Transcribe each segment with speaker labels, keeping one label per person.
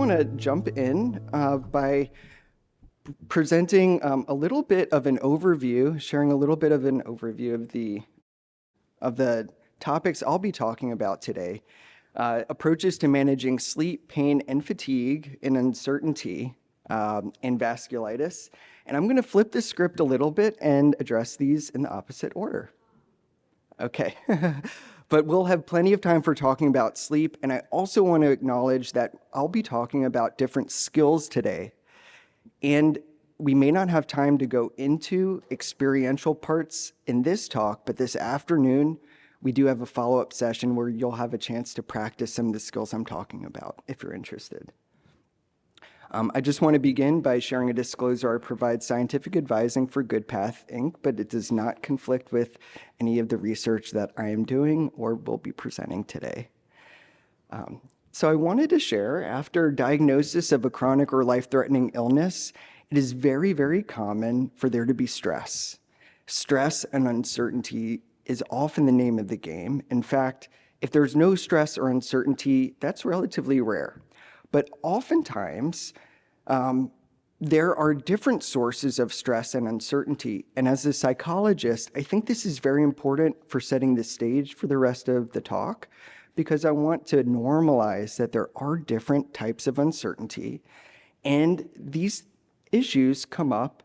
Speaker 1: want to jump in by presenting a little bit of an overview, sharing a little bit of an overview of the topics I'll be talking about today. Approaches to managing sleep, pain, and fatigue in uncertainty and vasculitis. And I'm going to flip the script a little bit and address these in the opposite order. Okay. But we'll have plenty of time for talking about sleep. And I also want to acknowledge that I'll be talking about different skills today. And we may not have time to go into experiential parts in this talk, but this afternoon, we do have a follow-up session where you'll have a chance to practice some of the skills I'm talking about if you're interested. I just want to begin by sharing a disclosure. I provide scientific advising for GoodPath, Inc., but it does not conflict with any of the research that I am doing or will be presenting today. So I wanted to share, after diagnosis of a chronic or life-threatening illness, it is very, very common for there to be stress. Stress and uncertainty is often the name of the game. In fact, if there's no stress or uncertainty, that's relatively rare. But oftentimes, there are different sources of stress and uncertainty. And as a psychologist, I think this is very important for setting the stage for the rest of the talk, because I want to normalize that there are different types of uncertainty. And these issues come up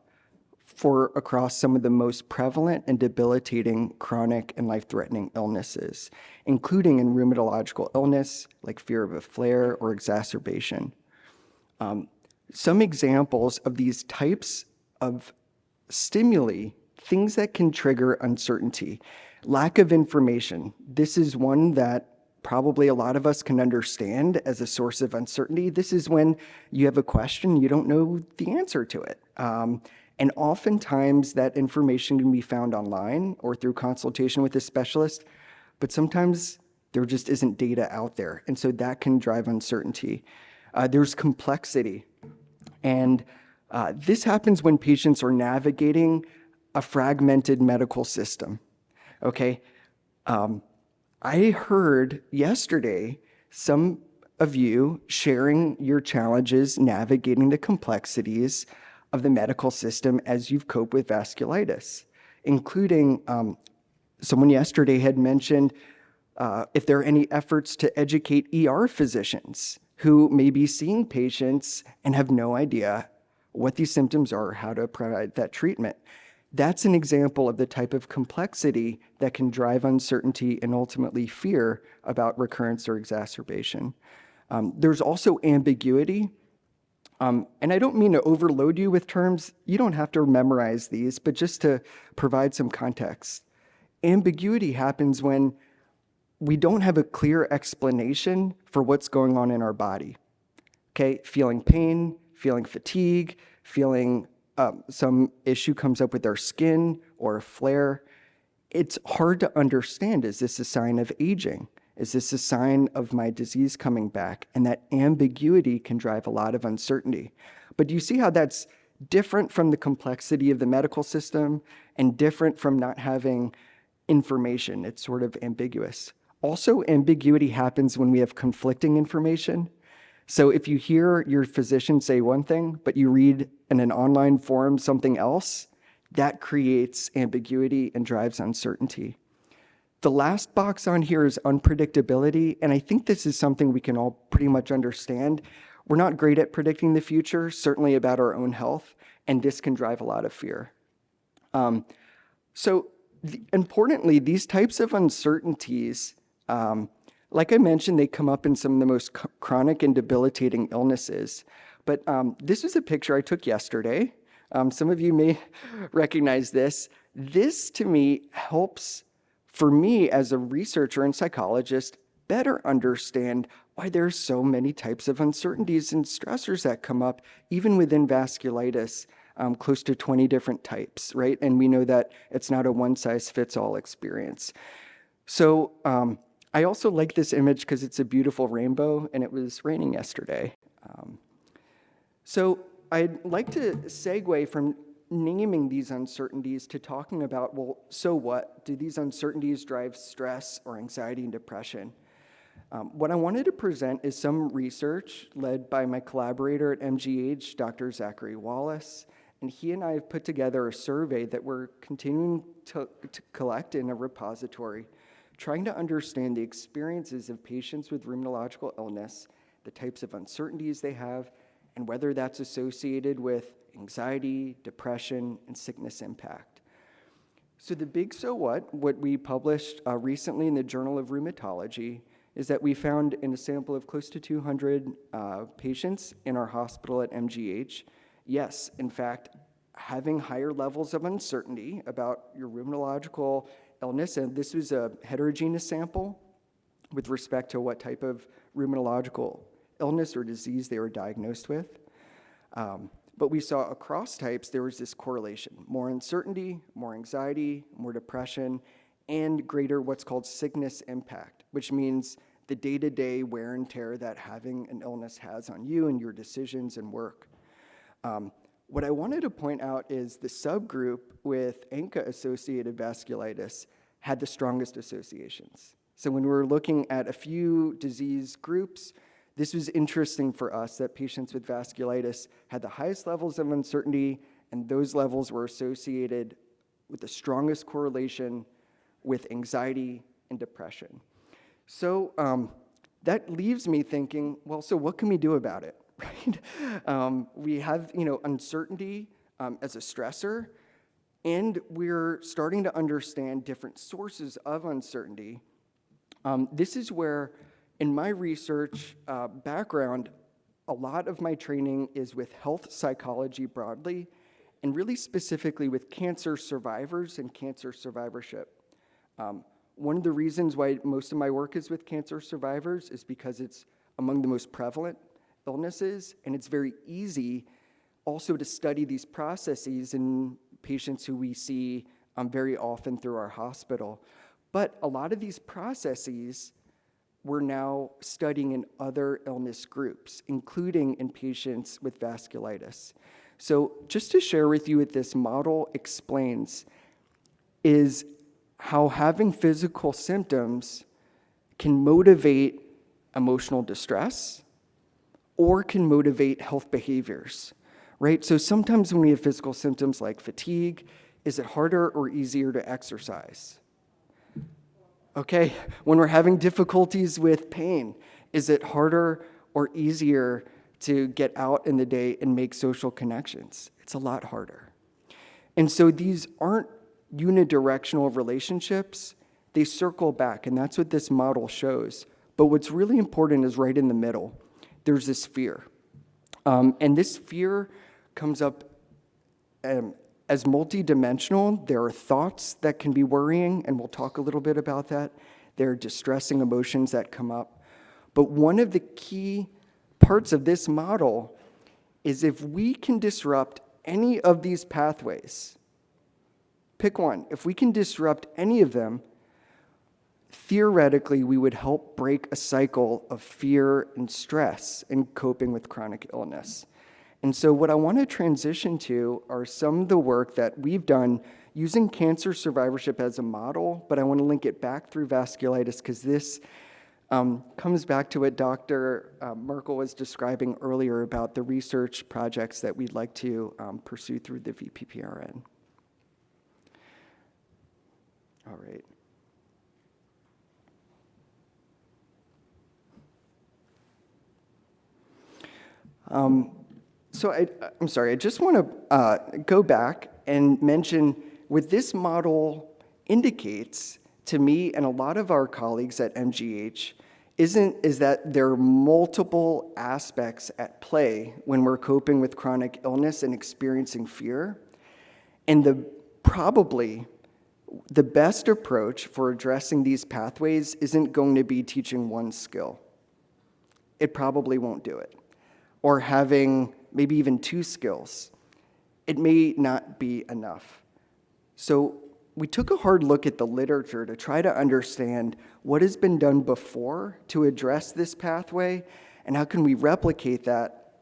Speaker 1: across some of the most prevalent and debilitating chronic and life-threatening illnesses, including in rheumatological illness, like fear of a flare or exacerbation. Some examples of these types of stimuli, things that can trigger uncertainty. Lack of information. This is one that probably a lot of us can understand as a source of uncertainty. This is when you have a question, you don't know the answer to it. And oftentimes that information can be found online or through consultation with a specialist, but sometimes there just isn't data out there. And so that can drive uncertainty. There's complexity. And this happens when patients are navigating a fragmented medical system. Okay. I heard yesterday some of you sharing your challenges navigating the complexities of the medical system as you've coped with vasculitis, including someone yesterday had mentioned if there are any efforts to educate ER physicians who may be seeing patients and have no idea what these symptoms are or how to provide that treatment. That's an example of the type of complexity that can drive uncertainty and ultimately fear about recurrence or exacerbation. There's also ambiguity. And I don't mean to overload you with terms. You don't have to memorize these, but just to provide some context. Ambiguity happens when we don't have a clear explanation for what's going on in our body. Okay, feeling pain, feeling fatigue, feeling some issue comes up with our skin or a flare. It's hard to understand. Is this a sign of aging? Is this a sign of my disease coming back? And that ambiguity can drive a lot of uncertainty. But do you see how that's different from the complexity of the medical system and different from not having information? It's sort of ambiguous. Also, ambiguity happens when we have conflicting information. So if you hear your physician say one thing, but you read in an online forum something else, that creates ambiguity and drives uncertainty. The last box on here is unpredictability, and I think this is something we can all pretty much understand. We're not great at predicting the future, certainly about our own health, and this can drive a lot of fear. Importantly, these types of uncertainties, like I mentioned, they come up in some of the most chronic and debilitating illnesses. But this is a picture I took yesterday. Some of you may recognize this. This, to me, helps for me as a researcher and psychologist better understand why there's so many types of uncertainties and stressors that come up, even within vasculitis, close to 20 different types, right? And we know that it's not a one-size-fits-all experience. So I also like this image because it's a beautiful rainbow, and it was raining yesterday. So I'd like to segue from naming these uncertainties to talking about, well, so what? Do these uncertainties drive stress or anxiety and depression? What I wanted to present is some research led by my collaborator at MGH, Dr. Zachary Wallace, and he and I have put together a survey that we're continuing to collect in a repository, trying to understand the experiences of patients with rheumatological illness, the types of uncertainties they have, and whether that's associated with anxiety, depression, and sickness impact. So the big so what we published recently in the Journal of Rheumatology, is that we found in a sample of close to 200 patients in our hospital at MGH, yes, in fact, having higher levels of uncertainty about your rheumatological illness, and this was a heterogeneous sample with respect to what type of rheumatological illness or disease they were diagnosed with. But we saw across types, there was this correlation: more uncertainty, more anxiety, more depression, and greater what's called sickness impact, which means the day-to-day wear and tear that having an illness has on you and your decisions and work. What I wanted to point out is the subgroup with ANCA-associated vasculitis had the strongest associations. So when we were looking at a few disease groups, this was interesting for us that patients with vasculitis had the highest levels of uncertainty, and those levels were associated with the strongest correlation with anxiety and depression. So that leaves me thinking, well, so what can we do about it, right? We have, uncertainty as a stressor, and we're starting to understand different sources of uncertainty. This is where, in my research background, a lot of my training is with health psychology broadly, and really specifically with cancer survivors and cancer survivorship. One of the reasons why most of my work is with cancer survivors is because it's among the most prevalent illnesses, and it's very easy also to study these processes in patients who we see very often through our hospital. But a lot of these processes we're now studying in other illness groups, including in patients with vasculitis. So just to share with you what this model explains is how having physical symptoms can motivate emotional distress or can motivate health behaviors, right? So sometimes when we have physical symptoms like fatigue, is it harder or easier to exercise? Okay, when we're having difficulties with pain, is it harder or easier to get out in the day and make social connections? It's a lot harder. And so these aren't unidirectional relationships, they circle back, and that's what this model shows. But what's really important is right in the middle. There's this fear. And this fear comes up as multidimensional. There are thoughts that can be worrying, and we'll talk a little bit about that. There are distressing emotions that come up. But one of the key parts of this model is if we can disrupt any of these pathways, pick one, if we can disrupt any of them, theoretically, we would help break a cycle of fear and stress in coping with chronic illness. And so what I want to transition to are some of the work that we've done using cancer survivorship as a model, but I want to link it back through vasculitis because this comes back to what Dr. Merkel was describing earlier about the research projects that we'd like to pursue through the VPPRN. All right. So I'm sorry, I just want to go back and mention what this model indicates to me and a lot of our colleagues at MGH is that there are multiple aspects at play when we're coping with chronic illness and experiencing fear. And probably the best approach for addressing these pathways isn't going to be teaching one skill. It probably won't do it. Or having maybe even two skills. It may not be enough. So we took a hard look at the literature to try to understand what has been done before to address this pathway, and how can we replicate that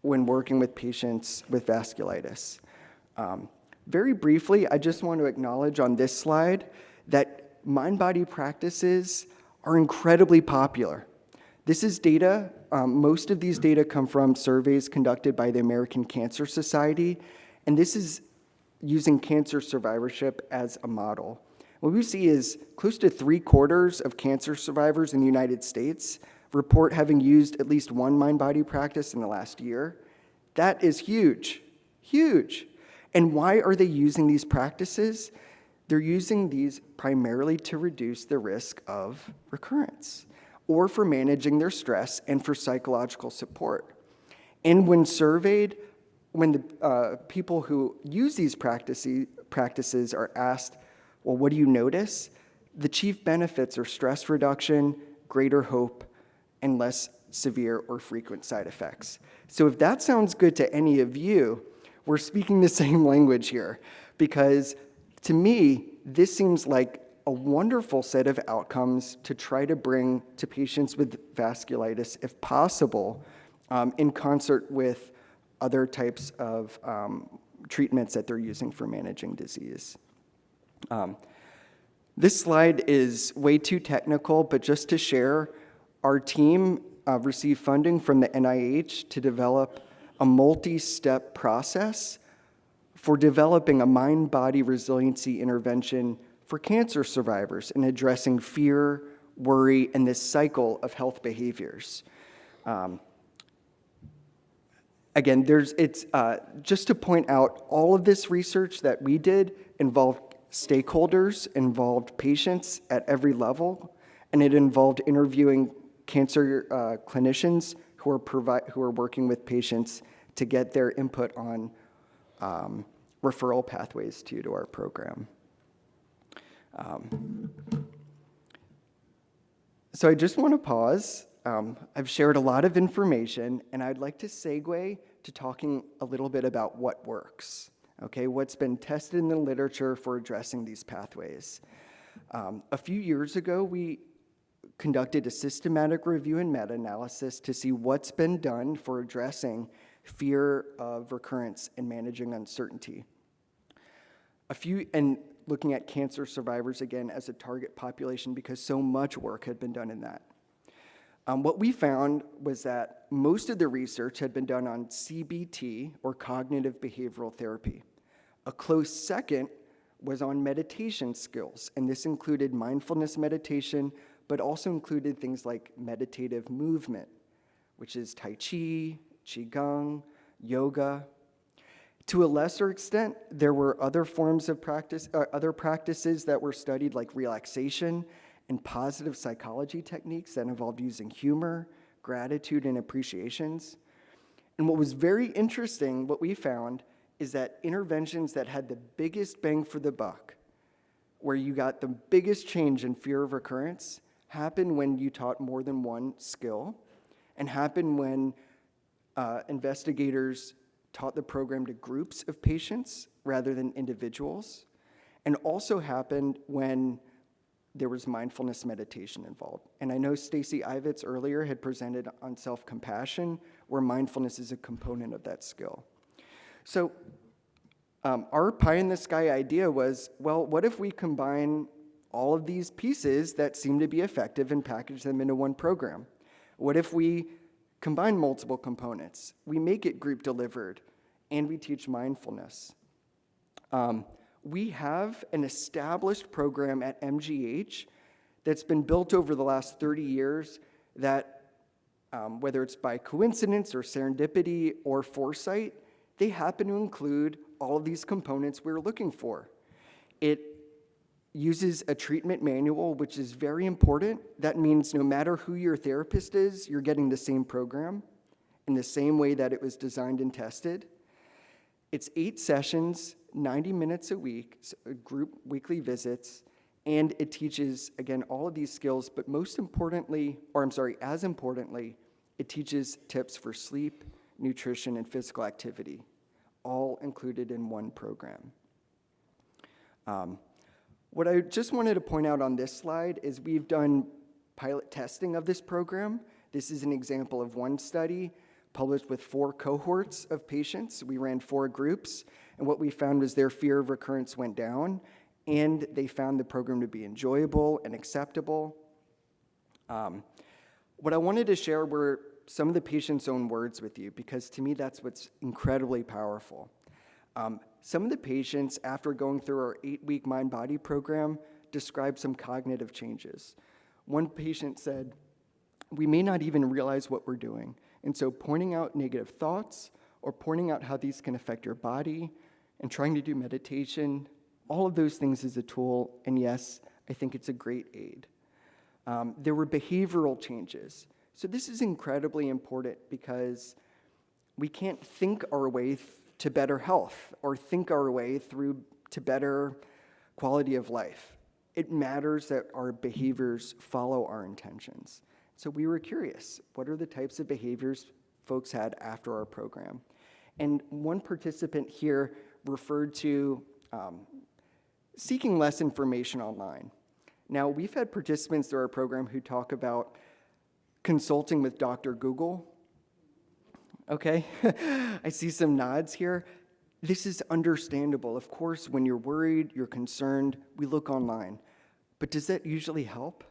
Speaker 1: when working with patients with vasculitis. Very briefly, I just want to acknowledge on this slide that mind-body practices are incredibly popular. This is data, most of these data come from surveys conducted by the American Cancer Society, and this is using cancer survivorship as a model. What we see is close to 3/4 of cancer survivors in the United States report having used at least one mind-body practice in the last year. That is huge, huge. And why are they using these practices? They're using these primarily to reduce the risk of recurrence, or for managing their stress and for psychological support. And when surveyed, when the people who use these practices are asked, well, what do you notice? The chief benefits are stress reduction, greater hope, and less severe or frequent side effects. So if that sounds good to any of you, we're speaking the same language here, because to me, this seems like a wonderful set of outcomes to try to bring to patients with vasculitis, if possible, in concert with other types of treatments that they're using for managing disease. This slide is way too technical, but just to share, our team received funding from the NIH to develop a multi-step process for developing a mind-body resiliency intervention for cancer survivors and addressing fear, worry, and this cycle of health behaviors. Again, just to point out, all of this research that we did involved stakeholders, involved patients at every level, and it involved interviewing cancer clinicians who are working with patients to get their input on referral pathways to our program. So I just want to pause. I've shared a lot of information, and I'd like to segue to talking a little bit about what works, okay? What's been tested in the literature for addressing these pathways. A few years ago, we conducted a systematic review and meta-analysis to see what's been done for addressing fear of recurrence and managing uncertainty. And looking at cancer survivors again as a target population because so much work had been done in that. What we found was that most of the research had been done on CBT, or cognitive behavioral therapy. A close second was on meditation skills, and this included mindfulness meditation, but also included things like meditative movement, which is Tai Chi, Qigong, yoga. To a lesser extent, there were other forms of practice, other practices that were studied, like relaxation and positive psychology techniques that involved using humor, gratitude, and appreciations. And what was very interesting, what we found, is that interventions that had the biggest bang for the buck, where you got the biggest change in fear of recurrence, happened when you taught more than one skill, and happened when investigators taught the program to groups of patients rather than individuals, and also happened when there was mindfulness meditation involved. And I know Stacy Ivitz earlier had presented on self-compassion, where mindfulness is a component of that skill. So our pie-in-the-sky idea was, well, what if we combine all of these pieces that seem to be effective and package them into one program? What if we combine multiple components? We make it group delivered, and we teach mindfulness. We have an established program at MGH that's been built over the last 30 years that, whether it's by coincidence or serendipity or foresight, they happen to include all of these components we're looking for. It uses a treatment manual, which is very important. That means no matter who your therapist is, you're getting the same program in the same way that it was designed and tested. It's 8 sessions, 90 minutes a week, so group weekly visits, and it teaches, again, all of these skills, but as importantly, it teaches tips for sleep, nutrition, and physical activity, all included in one program. What I just wanted to point out on this slide is we've done pilot testing of this program. This is an example of one study published with 4 cohorts of patients. We ran 4 groups, and what we found was their fear of recurrence went down, and they found the program to be enjoyable and acceptable. What I wanted to share were some of the patient's own words with you, because to me that's what's incredibly powerful. Some of the patients, after going through our 8-week mind-body program, described some cognitive changes. One patient said, "We may not even realize what we're doing, and so pointing out negative thoughts or pointing out how these can affect your body and trying to do meditation, all of those things is a tool, and yes, I think it's a great aid." There were behavioral changes. So this is incredibly important because we can't think our way to better health or think our way through to better quality of life. It matters that our behaviors follow our intentions. So we were curious, what are the types of behaviors folks had after our program? And one participant here referred to seeking less information online. Now, we've had participants through our program who talk about consulting with Dr. Google. Okay, I see some nods here. This is understandable. Of course, when you're worried, you're concerned, we look online. But does that usually help?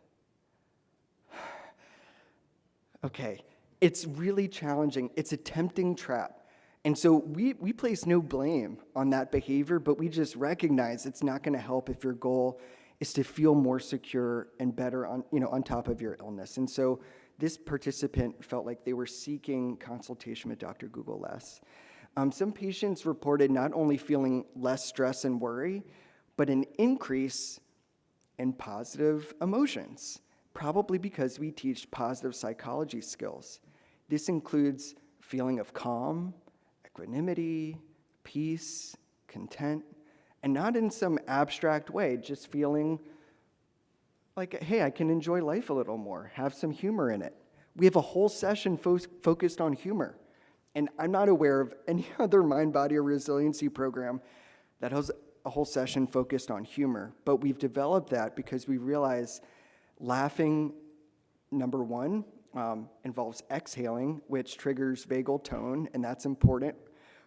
Speaker 1: Okay, it's really challenging. It's a tempting trap. And so we place no blame on that behavior, but we just recognize it's not going to help if your goal is to feel more secure and better on top of your illness. And so this participant felt like they were seeking consultation with Dr. Google less. Some patients reported not only feeling less stress and worry, but an increase in positive emotions, probably because we teach positive psychology skills. This includes feeling of calm, equanimity, peace, content, and not in some abstract way, just feeling like, hey, I can enjoy life a little more, have some humor in it. We have a whole session focused on humor. And I'm not aware of any other mind, body, or resiliency program that has a whole session focused on humor. But we've developed that because we realize laughing, number one, involves exhaling, which triggers vagal tone, and that's important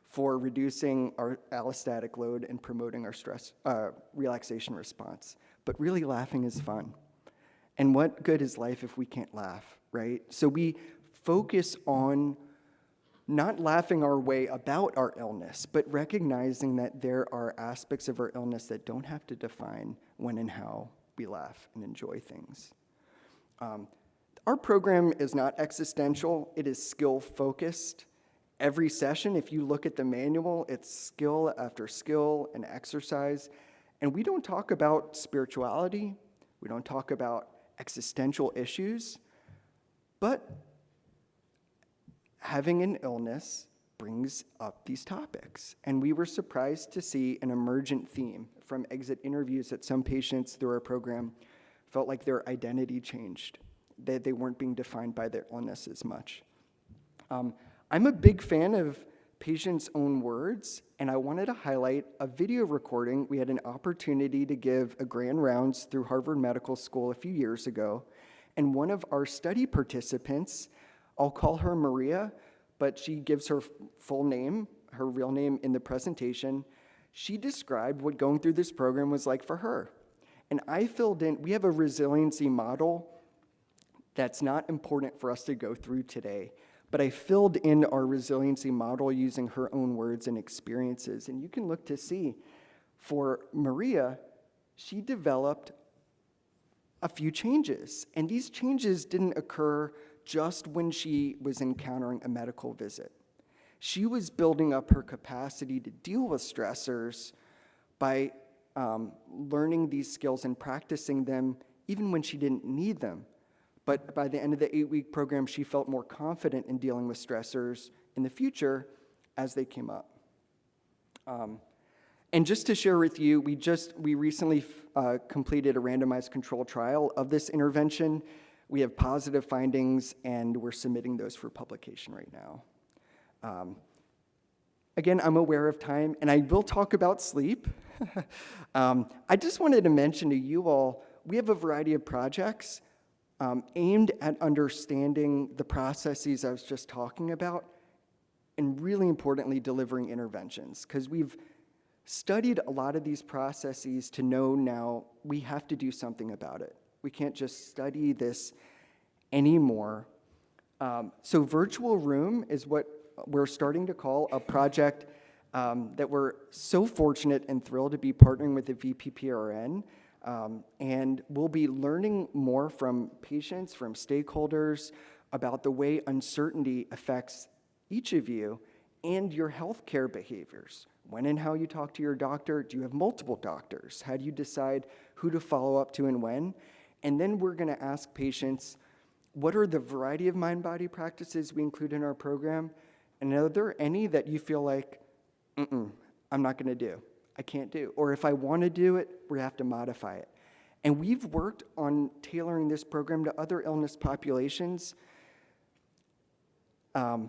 Speaker 1: for reducing our allostatic load and promoting our stress relaxation response. But really, laughing is fun. And what good is life if we can't laugh, right? So we focus on not laughing our way about our illness, but recognizing that there are aspects of our illness that don't have to define when and how we laugh and enjoy things. Our program is not existential, it is skill-focused. Every session, if you look at the manual, it's skill after skill and exercise. And we don't talk about spirituality, we don't talk about existential issues, but having an illness brings up these topics. And we were surprised to see an emergent theme from exit interviews that some patients through our program felt like their identity changed, that they weren't being defined by their illness as much. I'm a big fan of patients' own words, and I wanted to highlight a video recording. We had an opportunity to give a grand rounds through Harvard Medical School a few years ago, and one of our study participants, I'll call her Maria, but she gives her full name, her real name in the presentation. She described what going through this program was like for her. And I filled in, we have a resiliency model that's not important for us to go through today, but I filled in our resiliency model using her own words and experiences. And you can look to see, for Maria, she developed a few changes. And these changes didn't occur just when she was encountering a medical visit. She was building up her capacity to deal with stressors by learning these skills and practicing them even when she didn't need them. But by the end of the 8-week program, she felt more confident in dealing with stressors in the future as they came up. And just to share with you, we recently completed a randomized control trial of this intervention. We have positive findings, and we're submitting those for publication right now. Again, I'm aware of time, and I will talk about sleep. I just wanted to mention to you all, we have a variety of projects aimed at understanding the processes I was just talking about, and really importantly, delivering interventions, because we've studied a lot of these processes to know now we have to do something about it. We can't just study this anymore. So virtual room is what we're starting to call a project that we're so fortunate and thrilled to be partnering with the VPPRN. And we'll be learning more from patients, from stakeholders, about the way uncertainty affects each of you and your healthcare behaviors. When and how you talk to your doctor. Do you have multiple doctors? How do you decide who to follow up to and when? And then we're going to ask patients, what are the variety of mind-body practices we include in our program? And are there any that you feel like, I'm not going to do, I can't do? Or if I want to do it, we have to modify it. And we've worked on tailoring this program to other illness populations. And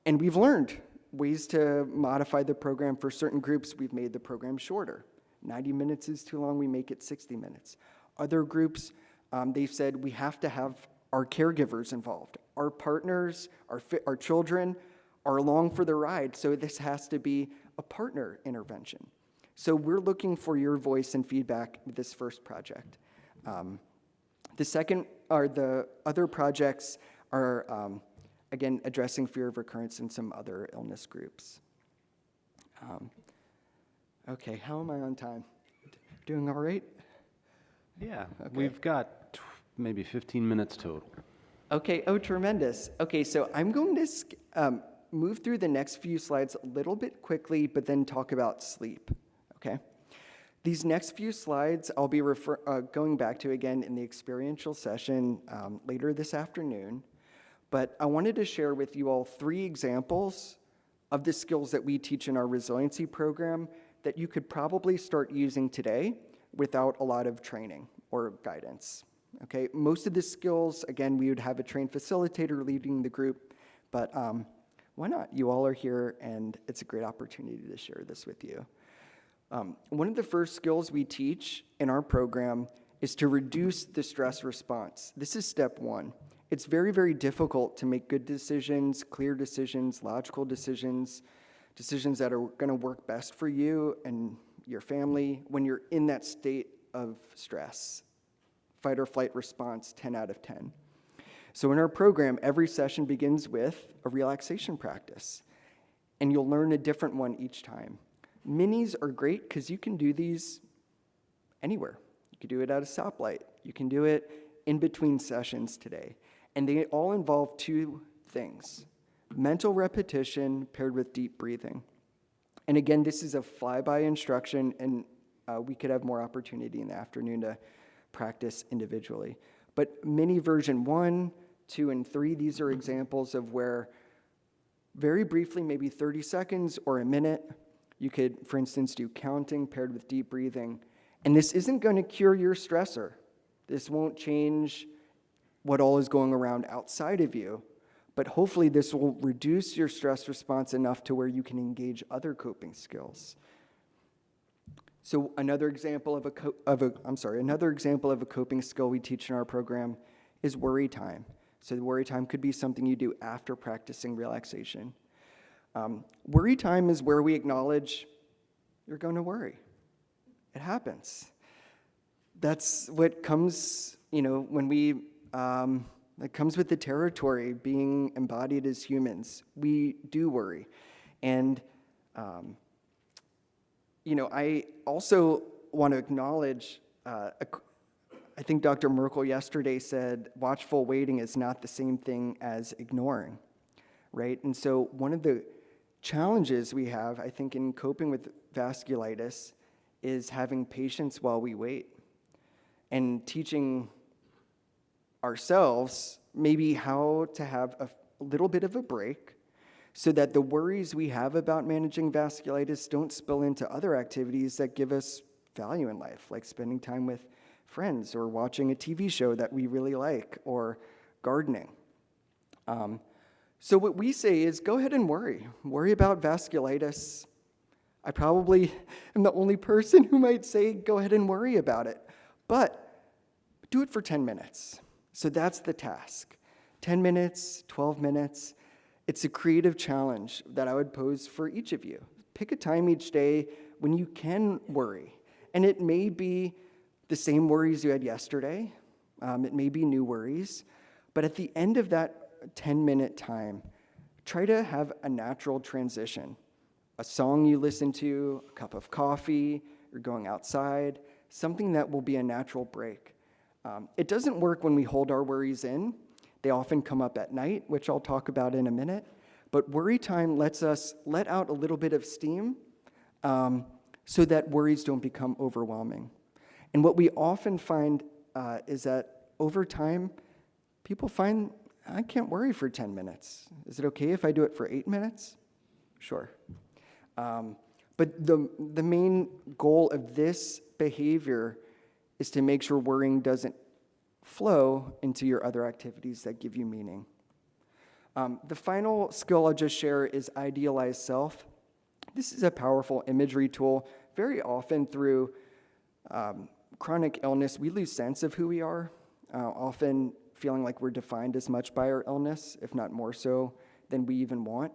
Speaker 1: we've learned ways to modify the program for certain groups. We've made the program shorter. 90 minutes is too long, we make it 60 minutes. Other groups, they've said we have to have our caregivers involved. Our partners, our children are along for the ride, so this has to be a partner intervention. So we're looking for your voice and feedback with this first project. The other projects are, again, addressing fear of recurrence in some other illness groups. Okay, how am I on time? Doing all right?
Speaker 2: Yeah,
Speaker 1: okay.
Speaker 2: We've got maybe 15 minutes total.
Speaker 1: Okay, tremendous. Okay, so I'm going to move through the next few slides a little bit quickly, but then talk about sleep, okay? These next few slides I'll be going back to again in the experiential session later this afternoon, but I wanted to share with you all 3 examples of the skills that we teach in our resiliency program that you could probably start using today without a lot of training or guidance. Okay, most of the skills, again, we would have a trained facilitator leading the group, but why not? You all are here, and it's a great opportunity to share this with you. One of the first skills we teach in our program is to reduce the stress response. This is step 1. It's very, very difficult to make good decisions, clear decisions, logical decisions, decisions that are going to work best for you and your family when you're in that state of stress. Fight or flight response, 10 out of 10. So in our program, every session begins with a relaxation practice, and you'll learn a different one each time. Minis are great because you can do these anywhere. You can do it at a stoplight. You can do it in between sessions today. And they all involve 2 things: mental repetition paired with deep breathing. And again, this is a flyby instruction, and we could have more opportunity in the afternoon to practice individually. But mini version 1, 2, and 3, these are examples of where very briefly, maybe 30 seconds or a minute, you could, for instance, do counting paired with deep breathing. And this isn't going to cure your stressor. This won't change what all is going around outside of you, but hopefully this will reduce your stress response enough to where you can engage other coping skills. So another example of a coping skill we teach in our program is worry time. So the worry time could be something you do after practicing relaxation. Worry time is where we acknowledge you're going to worry. It happens. That's what comes, when we, it comes with the territory, being embodied as humans. We do worry. And, I also want to acknowledge, I think Dr. Merkel yesterday said, watchful waiting is not the same thing as ignoring, right? And so one of the challenges we have, I think, in coping with vasculitis is having patience while we wait and teaching ourselves maybe how to have a little bit of a break so that the worries we have about managing vasculitis don't spill into other activities that give us value in life, like spending time with friends or watching a TV show that we really like or gardening. So what we say is go ahead and worry about vasculitis. I probably am the only person who might say go ahead and worry about it, but do it for 10 minutes. So that's the task. 10 minutes, 12 minutes. It's a creative challenge that I would pose for each of you. Pick a time each day when you can worry. And it may be the same worries you had yesterday. It may be new worries. But at the end of that 10-minute time, try to have a natural transition. A song you listen to, a cup of coffee, you're going outside, something that will be a natural break. It doesn't work when we hold our worries in. They often come up at night, which I'll talk about in a minute. But worry time lets us let out a little bit of steam so that worries don't become overwhelming. And what we often find is that over time, people find, I can't worry for 10 minutes. Is it okay if I do it for 8 minutes? Sure. But the main goal of this behavior is to make sure worrying doesn't flow into your other activities that give you meaning. The final skill I'll just share is Idealized Self. This is a powerful imagery tool. Very often through chronic illness, we lose sense of who we are, often feeling like we're defined as much by our illness, if not more so than we even want.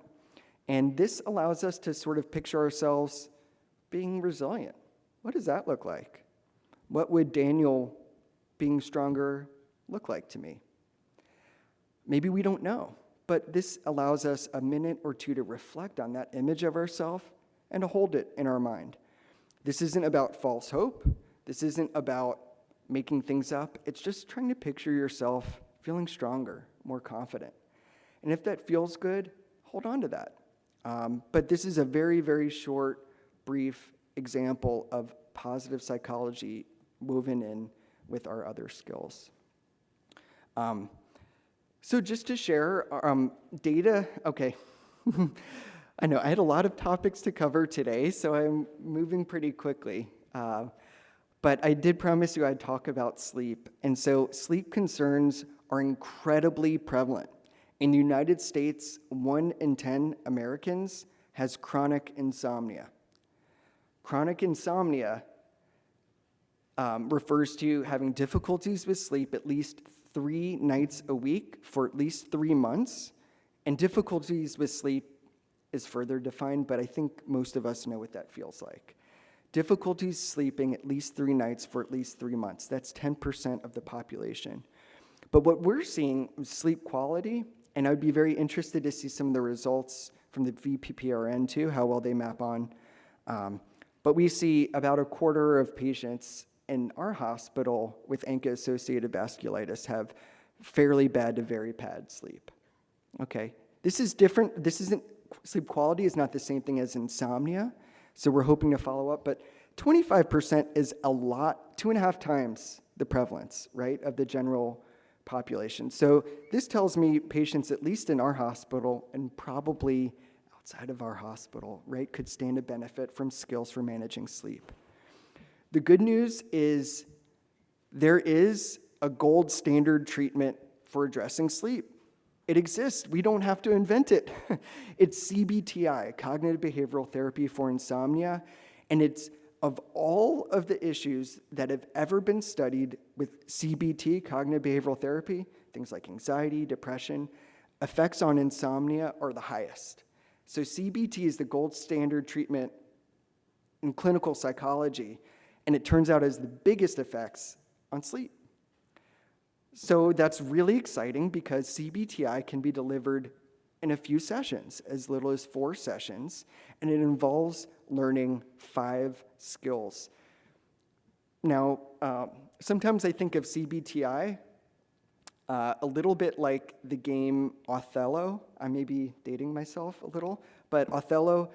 Speaker 1: And this allows us to sort of picture ourselves being resilient. What does that look like? What would Daniel being stronger look like to me? Maybe we don't know, but this allows us a minute or two to reflect on that image of ourselves and to hold it in our mind. This isn't about false hope. This isn't about making things up. It's just trying to picture yourself feeling stronger, more confident. And if that feels good, hold on to that. But this is a very, very short, brief example of positive psychology woven in with our other skills. So just to share data, okay. I know I had a lot of topics to cover today, so I'm moving pretty quickly. But I did promise you I'd talk about sleep. And so sleep concerns are incredibly prevalent. In the United States, 1 in 10 Americans has chronic insomnia. Chronic insomnia refers to having difficulties with sleep at least 3 nights a week for at least 3 months. And difficulties with sleep is further defined, but I think most of us know what that feels like. Difficulties sleeping at least 3 nights for at least 3 months. That's 10% of the population. But what we're seeing is sleep quality, and I'd be very interested to see some of the results from the VPPRN too, how well they map on. But we see about a quarter of patients in our hospital with ANCA-associated vasculitis have fairly bad to very bad sleep. Okay, this is different. This isn't, sleep quality is not the same thing as insomnia, so we're hoping to follow up, but 25% is a lot, 2.5 times the prevalence, right, of the general population. So this tells me patients, at least in our hospital, and probably outside of our hospital, right, could stand to benefit from skills for managing sleep. The good news is there is a gold standard treatment for addressing sleep. It exists. We don't have to invent it. It's CBTI, cognitive behavioral therapy for insomnia, and it's of all of the issues that have ever been studied with CBT, cognitive behavioral therapy, things like anxiety, depression, effects on insomnia are the highest. So CBT is the gold standard treatment in clinical psychology, and it turns out has the biggest effects on sleep. So that's really exciting because CBTI can be delivered in a few sessions, as little as 4 sessions, and it involves learning 5 skills. Now, sometimes I think of CBTI a little bit like the game Othello. I may be dating myself a little, but Othello,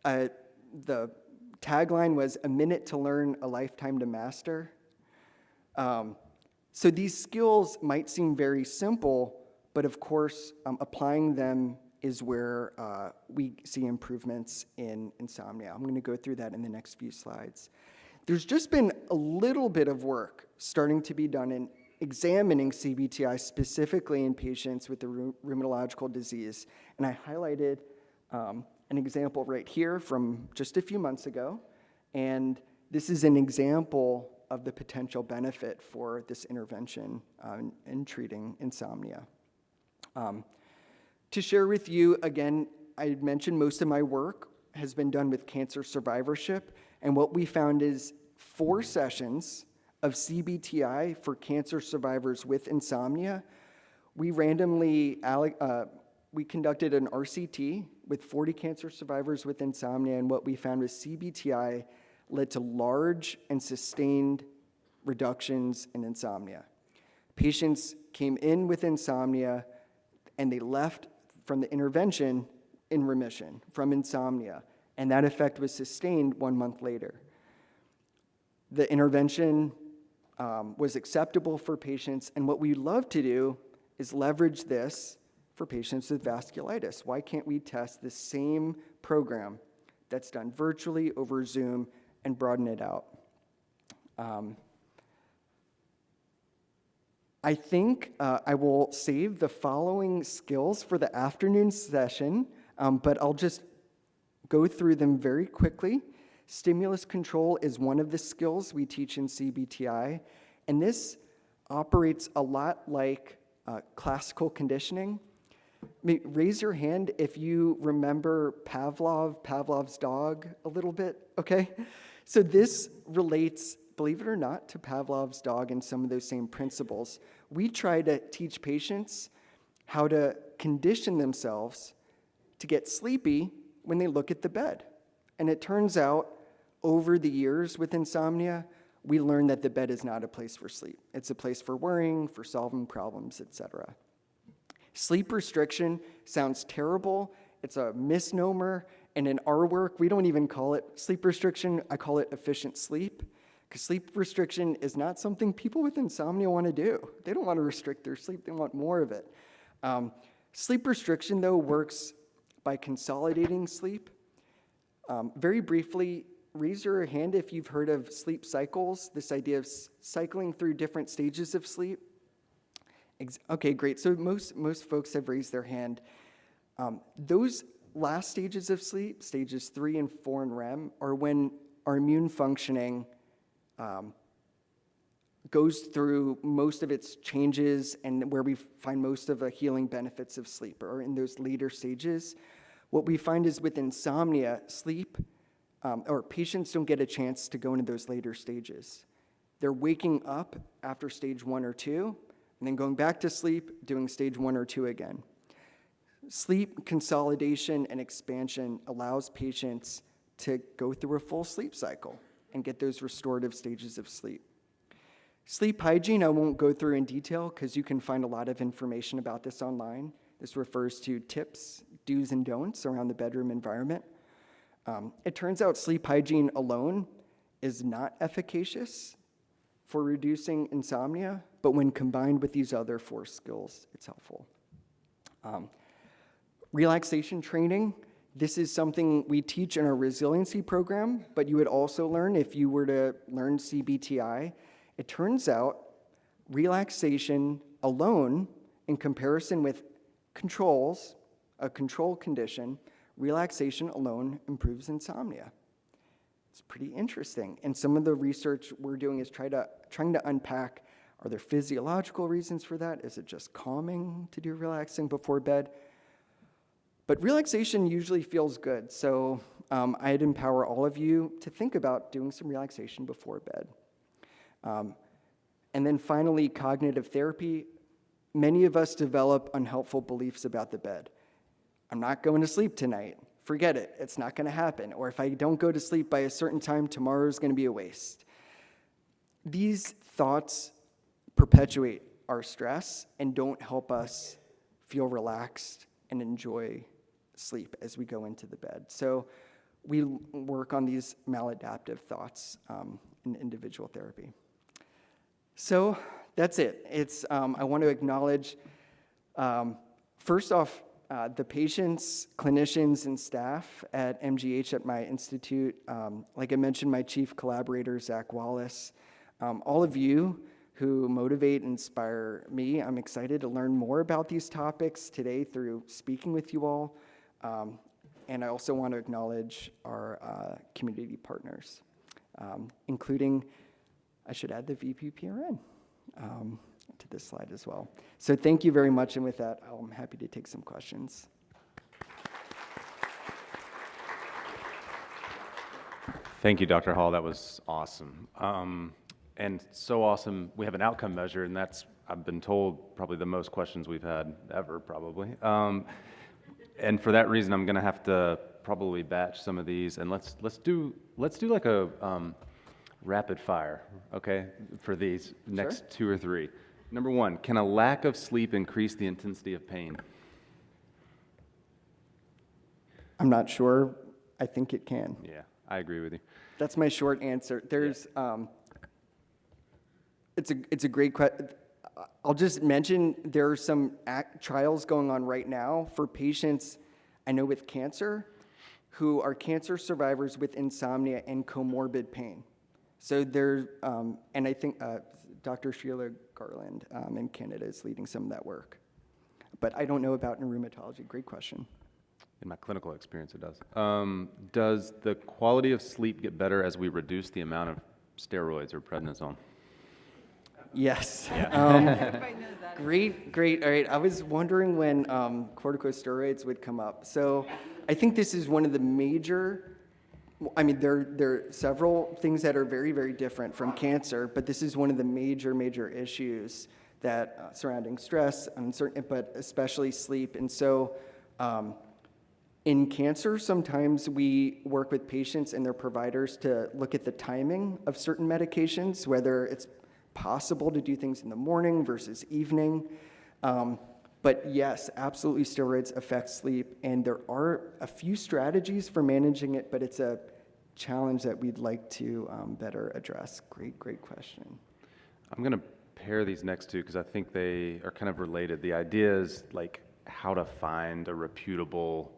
Speaker 1: the tagline was "a minute to learn, a lifetime to master." So these skills might seem very simple, but of course, applying them is where we see improvements in insomnia. I'm going to go through that in the next few slides. There's just been a little bit of work starting to be done in examining CBTI specifically in patients with the rheumatological disease. And I highlighted an example right here from just a few months ago. And this is an example of the potential benefit for this intervention in treating insomnia. To share with you, again, I mentioned most of my work has been done with cancer survivorship, and what we found is 4 sessions of CBTI for cancer survivors with insomnia We we conducted an RCT with 40 cancer survivors with insomnia, and what we found was CBTI led to large and sustained reductions in insomnia. Patients came in with insomnia, and they left from the intervention in remission from insomnia, and that effect was sustained 1 month later. The intervention was acceptable for patients, and what we love to do is leverage this for patients with vasculitis. Why can't we test the same program that's done virtually over Zoom and broaden it out? I think I will save the following skills for the afternoon session, but I'll just go through them very quickly. Stimulus control is one of the skills we teach in CBTI, and this operates a lot like classical conditioning. Raise your hand if you remember Pavlov's dog a little bit, okay? So this relates, believe it or not, to Pavlov's dog and some of those same principles. We try to teach patients how to condition themselves to get sleepy when they look at the bed. And it turns out, over the years with insomnia, we learn that the bed is not a place for sleep. It's a place for worrying, for solving problems, etc. Sleep restriction sounds terrible. It's a misnomer. And in our work, we don't even call it sleep restriction. I call it efficient sleep. Because sleep restriction is not something people with insomnia want to do. They don't want to restrict their sleep. They want more of it. Sleep restriction, though, works by consolidating sleep. Very briefly, raise your hand if you've heard of sleep cycles, this idea of cycling through different stages of sleep. Okay, great. So most folks have raised their hand. Those last stages of sleep, stages 3 and 4 in REM, are when our immune functioning goes through most of its changes and where we find most of the healing benefits of sleep, or in those later stages. What we find is with insomnia, sleep, or patients don't get a chance to go into those later stages. They're waking up after stage 1 or 2, and then going back to sleep, doing stage 1 or 2 again. Sleep consolidation and expansion allows patients to go through a full sleep cycle and get those restorative stages of sleep. Sleep hygiene, I won't go through in detail because you can find a lot of information about this online. This refers to tips, do's and don'ts around the bedroom environment. It turns out sleep hygiene alone is not efficacious for reducing insomnia, but when combined with these other 4 skills, it's helpful. Relaxation training, this is something we teach in our resiliency program, but you would also learn if you were to learn CBTI. It turns out relaxation alone, in comparison with controls, a control condition, relaxation alone improves insomnia. It's pretty interesting. And some of the research we're doing is trying to unpack, are there physiological reasons for that? Is it just calming to do relaxing before bed? But relaxation usually feels good, so I'd empower all of you to think about doing some relaxation before bed. And then finally, cognitive therapy. Many of us develop unhelpful beliefs about the bed. I'm not going to sleep tonight. Forget it. It's not going to happen. Or if I don't go to sleep by a certain time, tomorrow's going to be a waste. These thoughts perpetuate our stress and don't help us feel relaxed and enjoy sleep as we go into the bed. So we work on these maladaptive thoughts in individual therapy. So that's it. I want to acknowledge, first off, the patients, clinicians, and staff at MGH at my institute. Like I mentioned, my chief collaborator, Zach Wallace. All of you who motivate and inspire me. I'm excited to learn more about these topics today through speaking with you all. And I also want to acknowledge our community partners, including, I should add the VPPRN to this slide as well. So thank you very much, and with that, I'm happy to take some questions.
Speaker 2: Thank you, Dr. Hall. That was awesome. And so awesome, we have an outcome measure, and that's, I've been told, probably the most questions we've had ever, probably. And for that reason, I'm going to have to probably batch some of these, and let's do like a rapid fire, okay, for these next 2 or 3. Number 1, can a lack of sleep increase the intensity of pain?
Speaker 1: I'm not sure. I think it can.
Speaker 2: Yeah, I agree with you.
Speaker 1: That's my short answer. There's, it's a great question. I'll just mention there are some trials going on right now for patients I know with cancer who are cancer survivors with insomnia and comorbid pain. So there, and I think Dr. Sheila Garland in Canada is leading some of that work. But I don't know about in rheumatology. Great question.
Speaker 2: In my clinical experience, it does. Does the quality of sleep get better as we reduce the amount of steroids or prednisone?
Speaker 1: Yes.
Speaker 3: Everybody knows that.
Speaker 1: Great. All right. I was wondering when corticosteroids would come up. So I think this is one of the major, I mean, there are several things that are very, very different from cancer, but this is one of the major issues that surrounding stress, uncertainty, but especially sleep. And so in cancer, sometimes we work with patients and their providers to look at the timing of certain medications, whether it's possible to do things in the morning versus evening. But yes, absolutely steroids affect sleep, and there are a few strategies for managing it, but it's a challenge that we'd like to better address. Great question.
Speaker 2: I'm going to pair these next two because I think they are kind of related. The idea is like how to find a reputable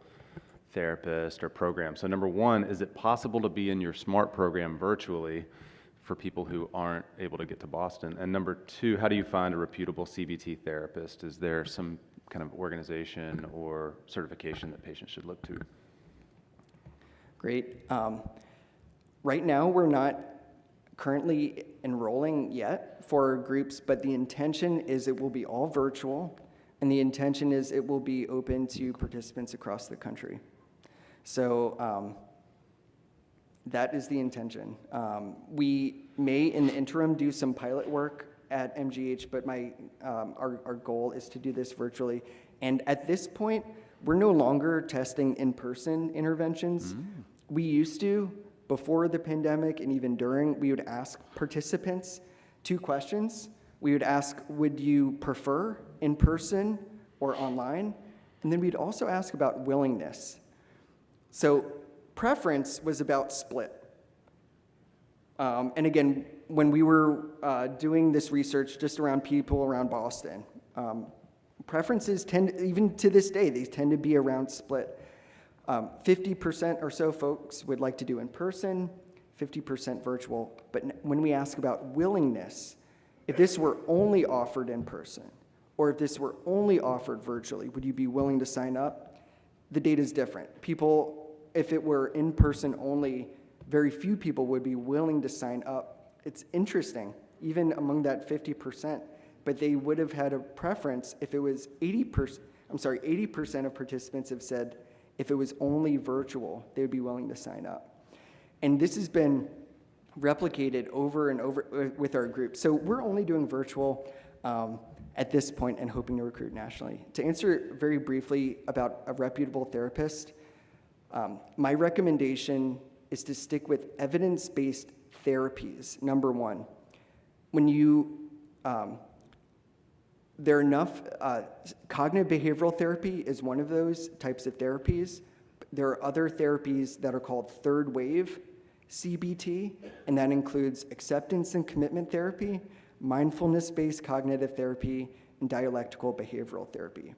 Speaker 2: therapist or program. So number 1, is it possible to be in your SMART program virtually for people who aren't able to get to Boston? And number 2, how do you find a reputable CBT therapist? Is there some kind of organization or certification that patients should look to?
Speaker 1: Great. Right now, we're not currently enrolling yet for groups, but the intention is it will be all virtual, and the intention is it will be open to participants across the country. So that is the intention. We may, in the interim, do some pilot work at MGH, but our goal is to do this virtually. And at this point, we're no longer testing in-person interventions. We used to, before the pandemic and even during, we would ask participants 2 questions. We would ask, would you prefer in-person or online? And then we'd also ask about willingness. So preference was about split. And again, when we were doing this research just around people around Boston, preferences tend, even to this day, they tend to be around split. 50% or so folks would like to do in person, 50% virtual. But when we ask about willingness, if this were only offered in person, or if this were only offered virtually, would you be willing to sign up? The data is different. People, if it were in person only, very few people would be willing to sign up. It's interesting, even among that 50%, but they would have had a preference if it was 80% of participants have said if it was only virtual, they would be willing to sign up. And this has been replicated over and over with our group. So we're only doing virtual at this point and hoping to recruit nationally. To answer very briefly about a reputable therapist, my recommendation is to stick with evidence-based therapies, number 1. When you, there are enough, cognitive behavioral therapy is one of those types of therapies. There are other therapies that are called third wave CBT, and that includes acceptance and commitment therapy, mindfulness-based cognitive therapy, and dialectical behavioral therapy.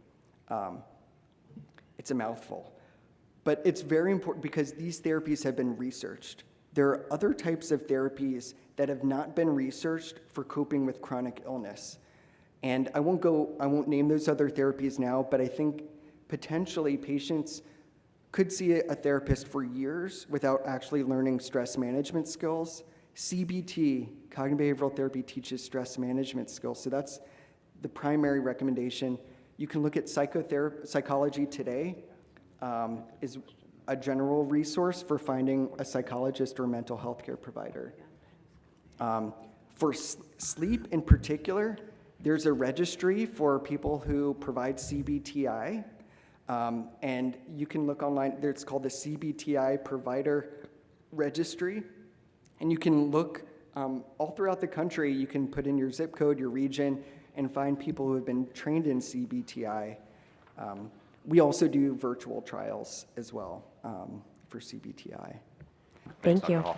Speaker 1: It's a mouthful. But it's very important because these therapies have been researched. There are other types of therapies that have not been researched for coping with chronic illness. And I won't name those other therapies now, but I think potentially patients could see a therapist for years without actually learning stress management skills. CBT, cognitive behavioral therapy, teaches stress management skills. So that's the primary recommendation. You can look at Psychology Today is a general resource for finding a psychologist or mental health care provider. For sleep in particular, there's a registry for people who provide CBTI, and you can look online. It's called the CBTI Provider Registry, and you can look all throughout the country. You can put in your zip code, your region, and find people who have been trained in CBTI. We also do virtual trials as well for CBTI.
Speaker 4: Thank you.
Speaker 2: Dr. Hall.